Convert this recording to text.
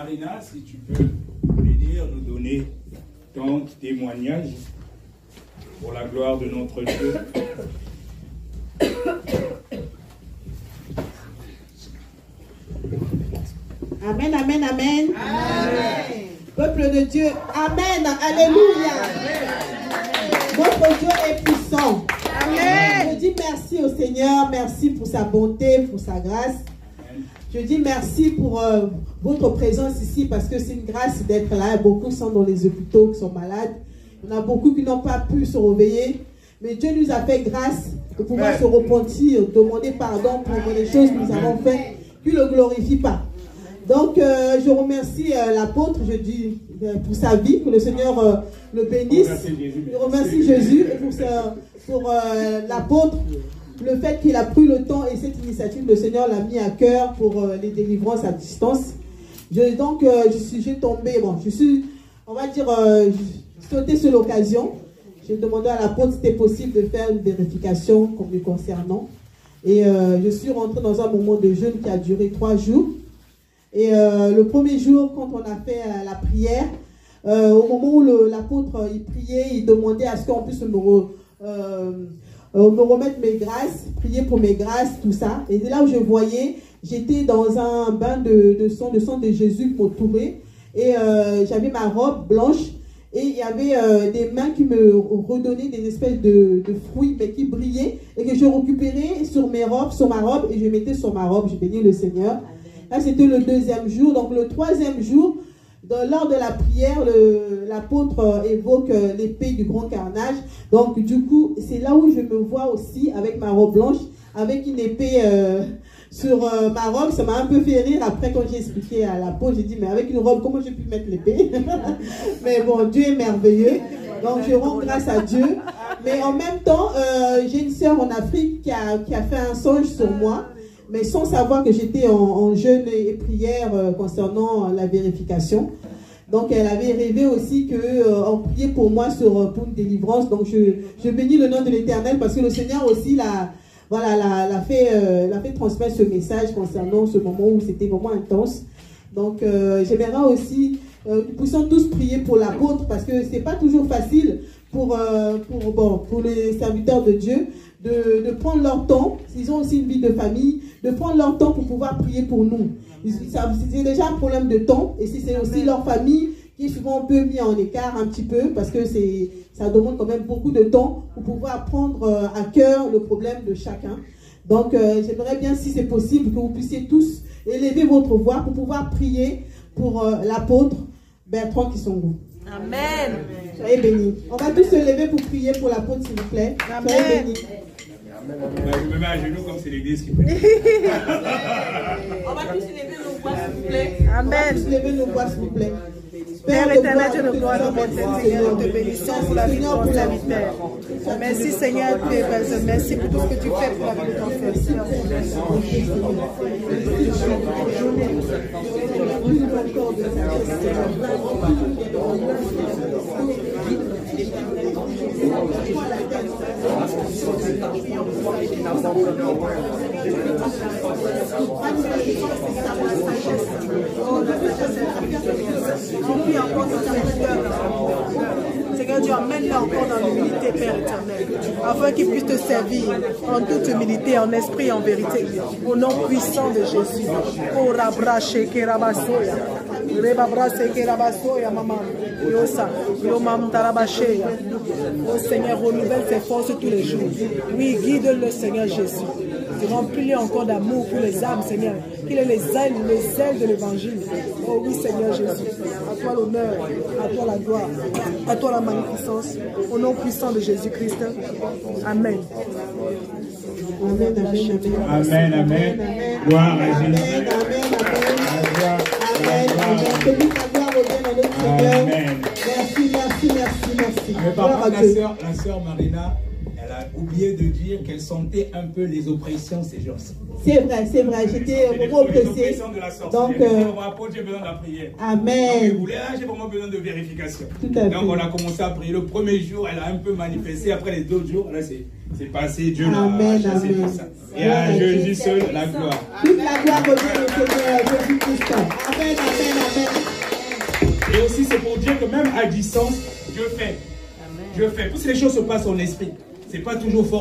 Marina, si tu peux venir nous donner ton témoignage pour la gloire de notre Dieu. Amen, amen, amen. Amen. Peuple de Dieu, amen, alléluia. Notre Dieu est puissant. Amen. Je dis merci au Seigneur, merci pour sa bonté, pour sa grâce. Je dis merci pour votre présence ici parce que c'est une grâce d'être là. Beaucoup sont dans les hôpitaux, qui sont malades. Il y en a beaucoup qui n'ont pas pu se réveiller. Mais Dieu nous a fait grâce de pouvoir se repentir, demander pardon pour les choses que nous avons faites, qu'il ne le glorifie pas. Donc, je remercie l'apôtre, je dis, pour sa vie, que le Seigneur le bénisse. Je remercie Jésus et pour l'apôtre, le fait qu'il a pris le temps et cette initiative, le Seigneur l'a mis à cœur pour les délivrances à distance. J'ai tombé, bon, on va dire, sauté sur l'occasion. J'ai demandé à l'apôtre si c'était possible de faire une vérification comme me concernant. Et je suis rentrée dans un moment de jeûne qui a duré 3 jours. Et le premier jour, quand on a fait la prière, au moment où l'apôtre il priait, il demandait à ce qu'on puisse me remettre mes grâces, prier pour mes grâces, tout ça. Et c'est là où je voyais, j'étais dans un bain de sang de Jésus qui m'entourait. Et j'avais ma robe blanche. Et il y avait des mains qui me redonnaient des espèces de fruits, mais qui brillaient. Et que je récupérais sur ma robe, et je mettais sur ma robe. Je bénis le Seigneur. Là, c'était le 2e jour. Donc, le 3e jour, lors de la prière, l'apôtre évoque l'épée du grand carnage. Donc, du coup, c'est là où je me vois aussi avec ma robe blanche, avec une épée sur ma robe. Ça m'a un peu fait rire. Après, quand j'ai expliqué à l'apôtre, j'ai dit, mais avec une robe, comment j'ai pu mettre l'épée? Mais bon, Dieu est merveilleux. Donc, je rends grâce à Dieu. Mais en même temps, j'ai une sœur en Afrique qui a fait un songe sur moi. Mais sans savoir que j'étais en jeûne et prière concernant la vérification. Donc, elle avait rêvé aussi qu'on priait pour moi pour une délivrance. Donc, je bénis le nom de l'Éternel parce que le Seigneur aussi l'a fait transmettre ce message concernant ce moment où c'était vraiment intense. Donc, j'aimerais aussi, nous puissions tous prier pour l'apôtre parce que ce n'est pas toujours facile pour les serviteurs de Dieu de prendre leur temps, s'ils ont aussi une vie de famille, de prendre leur temps pour pouvoir prier pour nous. C'est déjà un problème de temps, et si c'est aussi leur famille qui est souvent un peu mis en écart un petit peu, parce que ça demande quand même beaucoup de temps pour pouvoir prendre à cœur le problème de chacun. Donc, j'aimerais bien, si c'est possible, que vous puissiez tous élever votre voix pour pouvoir prier pour l'apôtre Bertrand Kisongo. Amen. Soyez bénis. On va tous se lever pour prier pour l'apôtre, s'il vous plaît. Amen. Soyez bénis. Je me mets à genoux comme c'est l'église qui prie. On va tous lever nos voix, s'il vous plaît. Amen. Tous lever nos voix, s'il vous plaît. Père éternel, Dieu de gloire, Seigneur, nous te bénissons pour la vie de ton serviteur. Merci Seigneur, merci pour tout ce que tu fais pour la vie de ton serviteur. Seigneur Dieu, emmène-le encore dans l'humilité, Père éternel, afin qu'il puisse te servir en toute humilité, en esprit et en vérité, au nom puissant de Jésus. Oh, Rabrache, Kerabasoya, Rebabrace, Kerabasoya, Maman, Yosa, Yomam Tarabachea. Oh Seigneur, renouvelle ses forces tous les jours. Oui, guide-le, Seigneur Jésus. Remplis-le encore d'amour pour les âmes, Seigneur. Qu'il ait les ailes de l'évangile. Oh oui, Seigneur Jésus. À toi l'honneur, à toi la gloire, à toi la magnificence. Au nom puissant de Jésus-Christ. Amen. Amen, amen, amen, amen. Gloire à Jésus. Amen. Merci. Mais par contre, la sœur Marina, elle a oublié de dire qu'elle sentait un peu les oppressions ces jours-ci. C'est vrai, j'étais vraiment oppressée. Donc, j'ai besoin de la prière. Amen. Donc, j'ai vraiment besoin de vérification. Donc, on a commencé à prier. Le premier jour, elle a un peu manifesté. Après les autres jours, là, c'est passé. Dieu l'a chassé tout ça. Et à Jésus seul, la gloire. Toute la gloire revient au Seigneur Jésus-Christ. Amen. Et aussi, c'est pour dire que même à distance, Dieu fait. Dieu fait. Parce que les choses se passent en esprit. Ce n'est pas toujours fort.